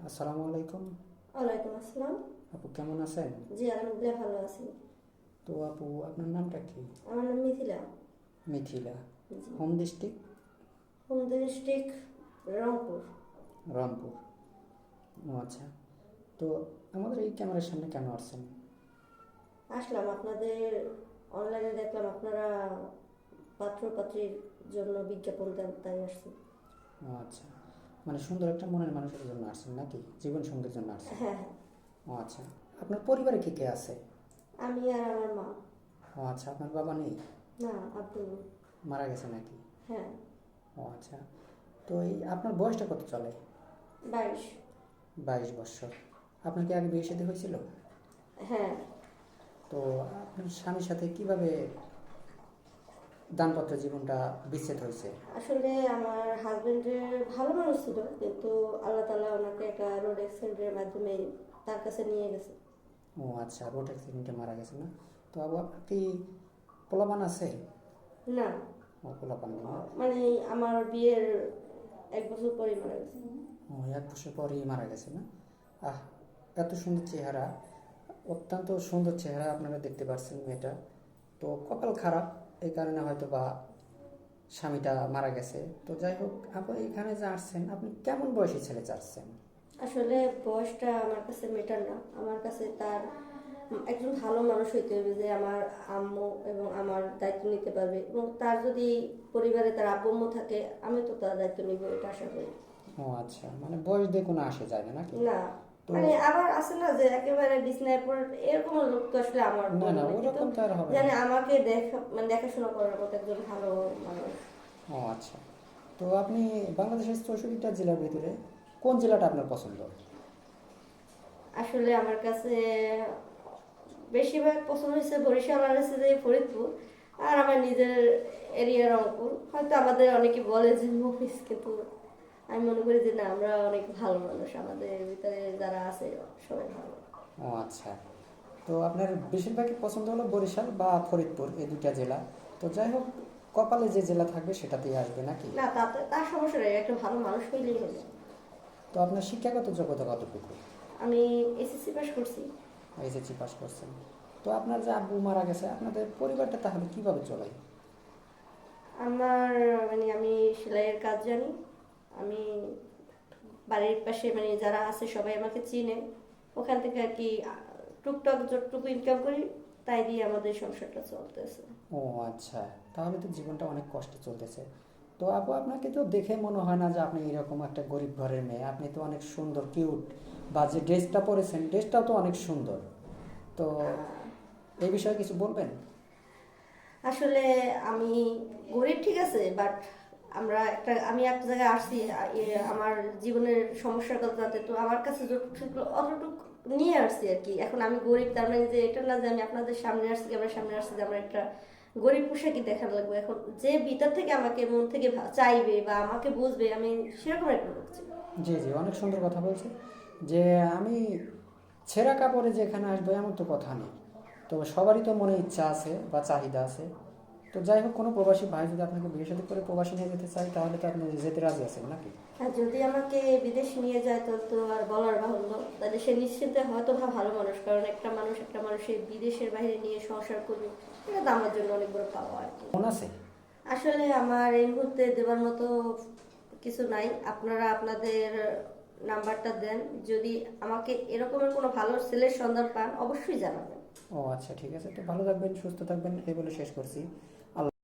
আসসালামু আলাইকুম। ওয়ালাইকুম আসসালাম। আপু কেমন আছেন? জি আলহামদুলিল্লাহ ভালো আছি। তো আপু আপনার নামটা কি? আমার নাম মিথিলা। মিথিলা। জি। Home district? Home district Rangpur. Rangpur. ও আচ্ছা। তো আমাদের এই ক্যামেরার সামনে কেন আসছেন? আসলাম আপনাদের অনলাইনে দেখলাম আপনারা পাত্র পাত্রীর জন্য বিজ্ঞাপন দেন তাই আসছি। ও আচ্ছা, মানে সুন্দর একটা মনের মানুষের জন্য আসছেন নাকি জীবন সঙ্গীর জন্য আসছেন? হ্যাঁ হ্যাঁ। ও আচ্ছা। আপনার পরিবারে কে কে আছে? আমি আর আমার মা। ও আচ্ছা, আপনার বাবা নেই? না আপু। মারা গেছে নাকি? হ্যাঁ। ও আচ্ছা। তো এই আপনার বয়সটা কত চলে? 22। 22 বছর। আপনার কি আগে বিয়ে শাদী হয়েছিল? হ্যাঁ। তো আপনার স্বামীর সাথে কিভাবে দাম্পত্য জীবনটা বিচ্ছেদ হয়েছে? আসলে আমার হাজবেন্ডের ভালো মানুষ ছিল, কিন্তু আল্লাহ তাআলা ওনাকে একটা রোড অ্যাক্সিডেন্টের মাধ্যমে তার কাছে নিয়ে গেছে। ও আচ্ছা, রোড অ্যাক্সিডেন্টে মারা গেছে না? তো আবু আপনার কি পোলাপান আছে? না। ও পোলাপান নেই না? মানে আমার বিয়ের 1 বছর পরে মারা গেছে। ও 1 বছর পরেই মারা গেছে না? আহ, এত সুন্দর চেহারা, অত্যন্ত সুন্দর চেহারা আপনারা দেখতে পাচ্ছেন মেয়েটা। তো কপাল খারাপ, এই কারণে হয়তো বা স্বামীটা মারা গেছে। তো যাই হোক, আপনি এখানে যে আসছেন, আপনি কেমন বয়সী ছেলে চাচ্ছেন? আসলে বয়সটা আমার কাছে মেটার না, আমার কাছে তার একজন ভালো মানুষ হইতে হবে, যে আমার আম্মু এবং আমার দায়িত্ব নিতে পারবে, এবং তার যদি পরিবারে তার আব্বু আম্মু থাকে আমি তো তার দায়িত্ব নিব, এটা আশা করি। ও আচ্ছা, মানে বয়স দিয়ে কোনো আসে যায় না নাকি? না। তো মানে আবার আছে না যে একেবারে বিছনায় পড়ে এরকম লোক তো আসলে আমার না বন্ধু না, না, কিন্তু ওরকম তো আর হবে না। জানে আমাকে মানে দেখাশোনা করার মতো একজন ভালো মানুষ। ও আচ্ছা। তো আপনি বাংলাদেশের 64টা জেলার ভিতরে কোন জেলাটা আপনার পছন্দ? আসলে আমার কাছে বেশিরভাগ পছন্দ হয়েছে বরিশাল আর হচ্ছে যে ফরিদপুর, আর আমার নিজের এরিয়া রংপুর। হয়তো আমাদের অনেকে বলে যে মফিস, কিন্তু আমি মনে করি যে না, আমরা অনেক ভালো মানুষ, আমাদের ভিতরে যারা আছে সবাই ভালো। ও আচ্ছা। তো আপনার বেশিরভাগই পছন্দ হলো বরিশাল বা ফরিদপুর, এই দুইটা জেলা। তো যাই হোক, কপালে যে জেলা থাকবে সেটাতেই আসবে নাকি? না, তাতে তার সমস্যা নেই, একটা ভালো মানুষ হইলেই হলো। তো আপনার শিক্ষাগত যোগ্যতা কতটুকু? আমি এসএসসি পাস করছি। এসএসসি পাস করছেন। তো আপনার যে আব্বু মারা গেছে, আপনাদের পরিবারটা তাহলে কিভাবে চলে? আমার মানে আমি সেলাইয়ের কাজ জানি। আমি বাড়ির পাশে মানে যারা আছে সবাই আমাকে চিনে, ওখান থেকে আর কি টুকটাক যতটুকু ইনকাম করি তাই দিয়ে আমাদের সংসারটা চলতেছে। ও আচ্ছা, তাহলে তো জীবনটা অনেক কষ্টে চলতেছে। তো আপু আপনাকে তো দেখে মনে হয় না যে আপনি এরকম একটা গরিব ঘরের মেয়ে। আপনি তো অনেক সুন্দর, কিউট, বা যে ড্রেসটা পরেছেন ড্রেসটাও তো অনেক সুন্দর। তো এই বিষয়ে কিছু বলবেন? আসলে আমি গরিব ঠিক আছে, বাট আমি একটা জায়গায় আসছি, আমার জীবনের সমস্যার কথা জানতে, তো আমার কাছে যতটুকু অতটুকু নিয়ে আসছি আর কি। এখন আমি গরিব তার মানে যে এটা না যে আমি আপনাদের সামনে আসছি, ক্যামেরার সামনে আসছি যে আমার একটা গরিব পোশাকই দেখানো লাগবে। এখন যে ভিতর থেকে আমাকে মন থেকে চাইবে বা আমাকে বুঝবে, আমি সেরকম একটা লোক চাই। জি জি, অনেক সুন্দর কথা বলছে। যে আমি ছেঁড়া কাপড়ে যে এখানে আসবো এমন তো কথা নেই। তো সবারই তো মনে ইচ্ছা আছে বা চাহিদা আছে। তো যাই হোক, কোনো প্রবাসী ভাই যদি আপনাকে বিয়ে শাদী করে প্রবাসী নিয়ে যেতে চাই, তাহলে তো আপনি যেতে রাজি আছেন নাকি? আর যদি আমাকে বিদেশ নিয়ে যায় তো তো আর বলার বাহুল্য, তাহলে সে নিশ্চিন্তে হয়তো ভালো মানুষ, কারণ একটা মানুষের বিদেশের বাইরে নিয়ে সংসার করবে, এটা তো আমার জন্য অনেক বড় পাওয়া আর কি। মন আছে? আসলে আমার এই মুহূর্তে দেওয়ার মতো কিছু নাই, আপনারা আপনাদের নাম্বারটা দেন, যদি আমাকে এরকমের কোনো ভালো ছেলের সন্ধান পান অবশ্যই জানাবেন। ও আচ্ছা, ঠিক আছে। তো ভালো থাকবেন, সুস্থ থাকবেন, এই বলে শেষ করছি। আল্লাহ।